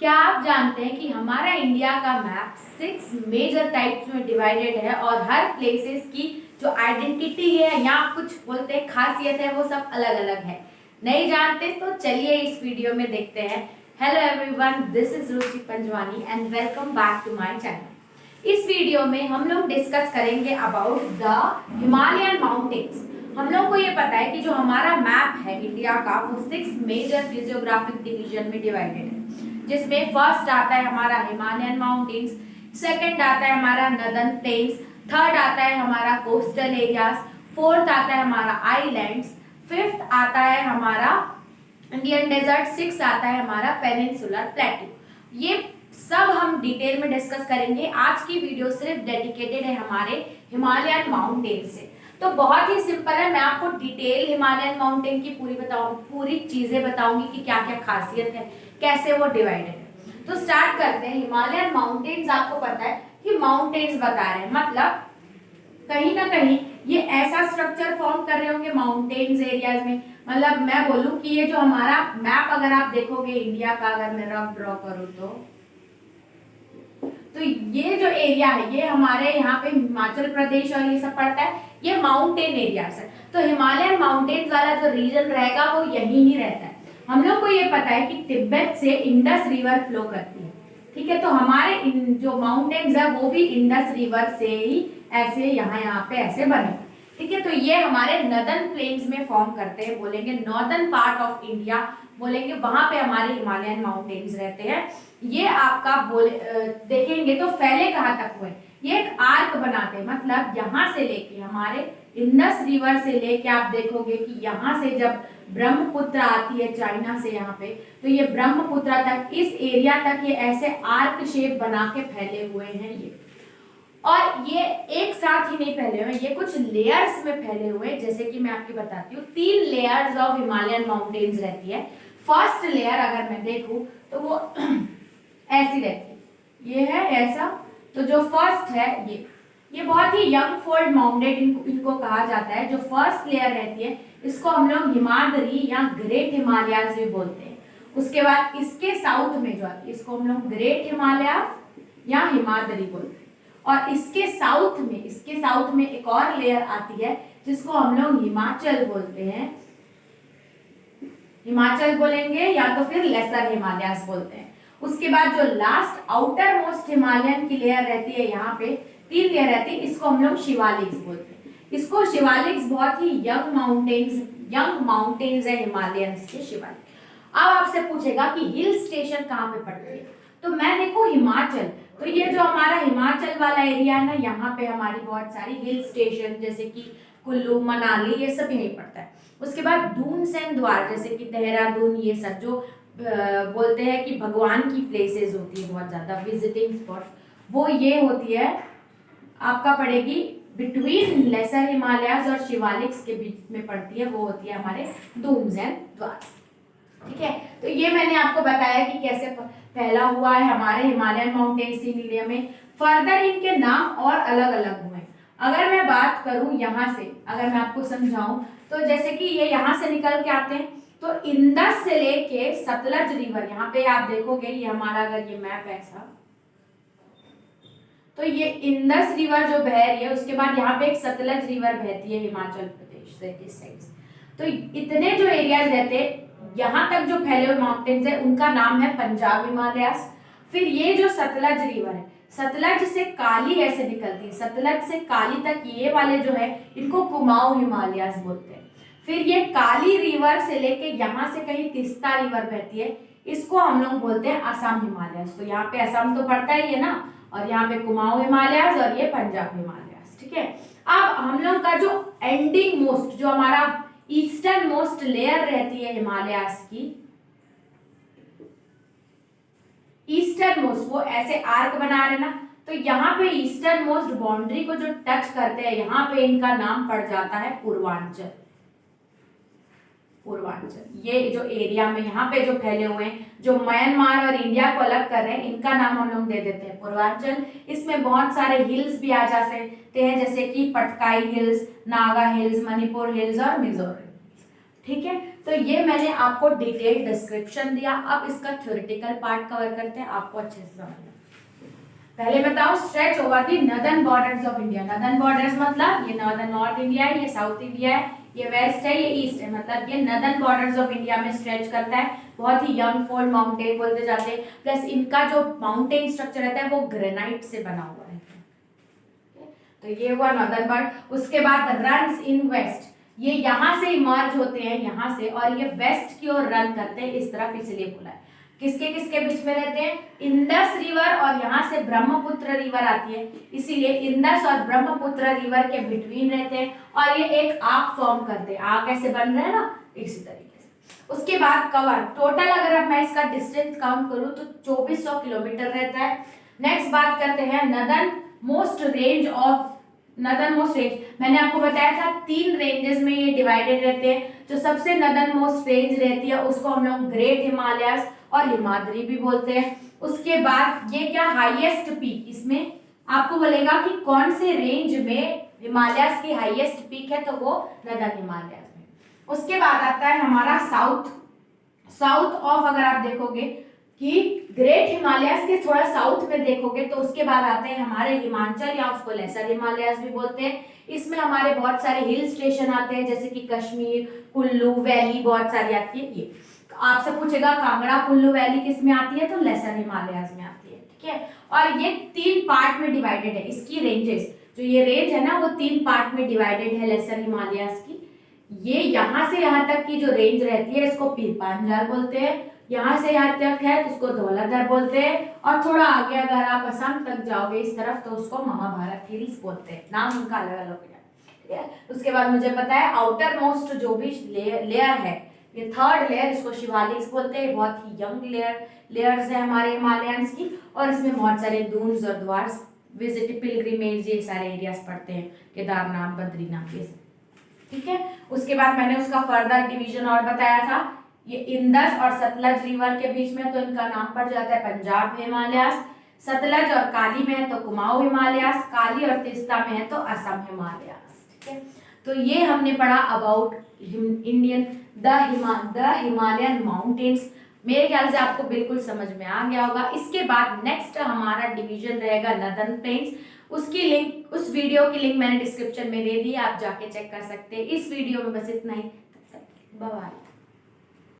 क्या आप जानते हैं कि हमारा इंडिया का मैप 6 मेजर टाइप्स में डिवाइडेड है और हर प्लेसेस की जो आइडेंटिटी है या कुछ बोलते हैं खासियत है वो सब अलग अलग है। नहीं जानते तो चलिए इस वीडियो में देखते हैं। Hello everyone, this is Ruchi Panjwani and welcome back to my channel. इस वीडियो में हम लोग डिस्कस करेंगे अबाउट द हिमालयन माउंटेन्स। हम लोग को ये पता है कि जो हमारा मैप है इंडिया का वो 6 मेजर फिजियोग्राफिक डिवीजन में डिवाइडेड है, जिसमें फर्स्ट आता है हमारा हिमालयन माउंटेन्स, सेकंड आता है हमारा नदर्न प्लेन्स, थर्ड आता है हमारा कोस्टल एरियाज, फोर्थ आता है हमारा आइलैंड्स, फिफ्थ आता है हमारा इंडियन डेजर्ट, सिक्स आता है हमारा पेनिनसुलर प्लेटू। ये सब हम डिटेल में डिस्कस करेंगे। आज की वीडियो सिर्फ डेडिकेटेड है हमारे हिमालयन माउंटेन से। तो बहुत ही सिंपल है, मैं आपको डिटेल हिमालयन माउंटेन की पूरी चीजें बताऊंगी कि क्या क्या खासियत है, कैसे वो डिवाइडेड है। तो स्टार्ट करते हैं। हिमालयन माउंटेन्स, आपको पता है कि माउंटेन्स बता रहे हैं, मतलब कहीं ना कहीं ये ऐसा स्ट्रक्चर फॉर्म कर रहे होंगे माउंटेन्स एरियाज में। मतलब मैं बोलूं कि ये जो हमारा मैप अगर आप देखोगे इंडिया का, अगर मैं रफ ड्रॉ करूं तो ये जो एरिया है ये हमारे यहाँ पे हिमाचल प्रदेश और ये सब पड़ता है, ये माउंटेन एरियाज है। तो हिमालयन माउंटेन्स वाला जो रीजन रहेगा वो यही ही रहता है। हम लोग को ये पता है कि तिब्बत से इंडस रिवर फ्लो करती है, ठीक है। तो हमारे जो माउंटेन्स है वो भी इंडस रिवर से ही ऐसे यहाँ पे ऐसे बने, ठीक है। तो ये हमारे नदर्न प्लेन्स में फॉर्म करते हैं, बोलेंगे नॉर्दर्न पार्ट ऑफ इंडिया बोलेंगे, वहां पे हमारे हिमालयन माउंटेन्स रहते हैं। ये आपका देखेंगे तो फैले कहाँ तक हुए, ये एक आर्क बनाते हैं, मतलब यहाँ से लेके हमारे इंडस रिवर से लेके आप देखोगे कि यहाँ से जब ब्रह्मपुत्र आती है चाइना से यहाँ पे, तो ये ब्रह्मपुत्र तक इस एरिया तक ये ऐसे आर्क शेप बना के फैले हुए हैं ये। और ये एक साथ ही नहीं फैले हुए, ये कुछ लेयर्स में फैले हुए। जैसे कि मैं आपकी बताती हूँ, 3 लेयर्स ऑफ हिमालयन माउंटेन्स रहती है। फर्स्ट लेयर अगर मैं देखूं तो वो ऐसी रहती है, ये है ऐसा। तो जो फर्स्ट है ये बहुत ही यंग फोल्ड माउंटेन इनको कहा जाता है। जो फर्स्ट लेयर रहती है इसको हम लोग हिमाद्री या ग्रेट हिमालयाज भी बोलते हैं। उसके बाद इसके साउथ में जो आती है इसको हम लोग ग्रेट हिमालयाज या हिमाद्री बोलते हैं। और इसके साउथ में एक और लेयर आती है जिसको हम लोग हिमाचल बोलते हैं, हिमाचल बोलेंगे या तो फिर लेसर हिमालयास बोलते हैं। उसके बाद जो लास्ट आउटर मोस्ट हिमालयन की लेयर रहती है, यहाँ पे 3 लेयर रहती है, इसको हम लोग शिवालिक्स बोलते हैं। इसको शिवालिक्स बहुत ही यंग माउंटेन्स है हिमालयंस के शिवालिक। अब आपसे पूछेगा कि हिल स्टेशन कहाँ पे पड़ते हैं, तो मैं देखो हिमाचल, तो ये जो हमारा हिमाचल वाला एरिया है ना, यहाँ पे हमारी बहुत सारी हिल स्टेशन जैसे कि कुल्लू मनाली ये सब यहीं पड़ता है। उसके बाद दून सेंधमार जैसे कि देहरादून, ये सब जो बोलते हैं कि भगवान की प्लेसेस होती है बहुत ज्यादा विजिटिंग स्पॉट, वो ये होती है आपका पड़ेगी बिटवीन लेसर हिमालयाज और शिवालिक्स के बीच में पड़ती है, वो होती है हमारे दून सेंधमार, ठीक है। तो ये मैंने आपको बताया कि कैसे पहला हुआ है हमारे हिमालयन माउंटेन्स इन इंडिया में। फर्दर इनके नाम और अलग अलग हुए। अगर मैं बात करूं यहाँ से, अगर मैं आपको समझाऊं तो जैसे कि ये यहाँ से निकल के आते हैं, तो इंडस से लेके सतलज रिवर, यहाँ पे आप देखोगे ये हमारा अगर ये मैप ऐसा, तो ये इंडस रिवर जो बह रही है, उसके बाद यहाँ पे एक सतलज रिवर बहती है हिमाचल प्रदेश से इस साइड से। तो इतने जो एरियाज रहते हैं यहाँ तक जो फैले हुए माउंटेन्स है उनका नाम है पंजाब हिमालयास। फिर ये जो सतलज रिवर है, सतलज से काली ऐसे निकलती है, सतलज से काली तक ये वाले जो है इनको कुमाऊं हिमालयास बोलते हैं। फिर ये काली रिवर से लेके यहाँ से कहीं तिस्ता रिवर बहती है, इसको हम लोग बोलते हैं असम हिमालयास। तो यहाँ पे असम तो पड़ता ही है ना, और यहाँ पे कुमाऊं हिमालयास और ये पंजाब हिमालयास, ठीक है। अब हम लोग का जो एंडिंग मोस्ट, जो हमारा ईस्टर्न मोस्ट लेयर रहती है हिमालयास की, ईस्टर्न मोस्ट, वो ऐसे आर्क बना रहे ना, तो यहाँ पे ईस्टर्न मोस्ट बाउंड्री को जो टच करते हैं यहाँ पे इनका नाम पड़ जाता है पूर्वांचल। ये जो एरिया में यहाँ पे जो फैले हुए हैं, जो म्यांमार और इंडिया को अलग कर रहे हैं, इनका नाम हम लोग दे देते हैं पूर्वांचल। इसमें बहुत सारे हिल्स भी आ जा सकते हैं, जैसे कि Patkai hills, Naga hills, Manipur hills और मिजोरम। ठीक है, तो ये मैंने आपको डिटेल डिस्क्रिप्शन दिया। अब इसका थ्योरेटिकल पार्ट कवर करते हैं, आपको अच्छे से समझना। पहले बताओ, stretch over the northern borders of India. Northern borders मतलब ये नॉर्दर्न नॉर्थ इंडिया है, ये साउथ इंडिया है, ये वेस्ट है, ये ईस्ट है, मतलब ये नॉर्दर्न बॉर्डर्स ऑफ इंडिया में स्ट्रेच करता है। बहुत ही यंग फोल्ड माउंटेन बोलते जाते हैं, प्लस इनका जो माउंटेन स्ट्रक्चर रहता है वो ग्रेनाइट से बना हुआ रहता है। तो ये हुआ नॉर्दर्न पार्ट। उसके बाद रन्स इन वेस्ट, ये यहाँ से इमर्ज होते हैं यहाँ से, और ये वेस्ट की ओर रन करते हैं इस तरफ, इसलिए बोला है। किसके किसके बीच में रहते हैं? इंडस रिवर और यहाँ से ब्रह्मपुत्र रिवर आती है, इसीलिए इंडस और ब्रह्मपुत्र रिवर के बिटवीन रहते हैं, और ये एक आर्क फॉर्म करते हैं। आर्क ऐसे बन रहे हैं ना, इसी तरीके से। उसके बाद कवर, टोटल अगर अब मैं इसका डिस्टेंस काउंट करूं तो 2400 किलोमीटर रहता है। नेक्स्ट बात करते हैं northern most range of, northern most range मैंने आपको बताया था 3 रेंजेस में ये डिवाइडेड रहते हैं। जो सबसे नॉर्दर्न मोस्ट रेंज रहती है उसको हम लोग ग्रेट हिमालयस और हिमाद्री भी बोलते हैं। उसके बाद ये क्या, हाईएस्ट पीक, इसमें आपको बोलेगा कि कौन से रेंज में हिमालयस की हाईएस्ट पीक है, तो वो नॉर्दर्न हिमालयस में। उसके बाद आता है हमारा साउथ ऑफ, अगर आप देखोगे कि ग्रेट हिमालयस के थोड़ा साउथ में देखोगे तो उसके बाद आते हैं हमारे हिमाचल, या उसको लेसर हिमालयस भी बोलते हैं। इसमें हमारे बहुत सारे हिल स्टेशन आते हैं, जैसे कि कश्मीर, कुल्लू वैली बहुत सारी आती है। ये आपसे पूछेगा कांगड़ा कुल्लू वैली किस में आती है, तो लेसर हिमालयस में आती है। ठीक है, और ये 3 पार्ट में डिवाइडेड है। इसकी रेंजेस, जो ये रेंज है ना, वो 3 पार्ट में डिवाइडेड है लेसर हिमालयस की। ये यहाँ से यहाँ तक की जो रेंज रहती है इसको पीर पांजाल बोलते हैं, यहाँ से यहाँ तक है तो उसको धौलाधर बोलते हैं, और थोड़ा आगे अगर आप असम तक जाओगे इस तरफ तो उसको महाभारत हिल्स बोलते हैं। नाम उनका अलग अलग है। ठीक है, उसके बाद मुझे पता है आउटर मोस्ट जो भी लेयर है, ये 3rd लेयर, इसको शिवालिक्स बोलते हैं। बहुत ही यंग लेयर्स है हमारे हिमालयंस की, और इसमें बहुत सारे दून्स और द्वार्स, विजिट पिलग्रिमेज, ये सारे एरियाज पड़ते हैं, केदारनाथ, बद्रीनाथ, ये सब। ठीक है, उसके बाद मैंने उसका फर्दर डिवीजन और बताया था। ये इंडस और सतलज रिवर के बीच में तो इनका नाम पड़ जाता है पंजाब हिमालयस। सतलज और काली में है तो कुमाऊं हिमालयस, काली और तीस्ता में है तो असम हिमालयस। ठीक है, तो ये हमने पढ़ा about Indian the Himalayan mountains. मेरे ख्याल से आपको बिल्कुल समझ में आ गया होगा। इसके बाद नेक्स्ट हमारा डिवीजन रहेगा नॉर्दर्न प्लेन्स। उसकी लिंक, उस वीडियो की लिंक मैंने डिस्क्रिप्शन में दे दी, आप जाके चेक कर सकते हैं। इस वीडियो में बस इतना ही, बाय बाय।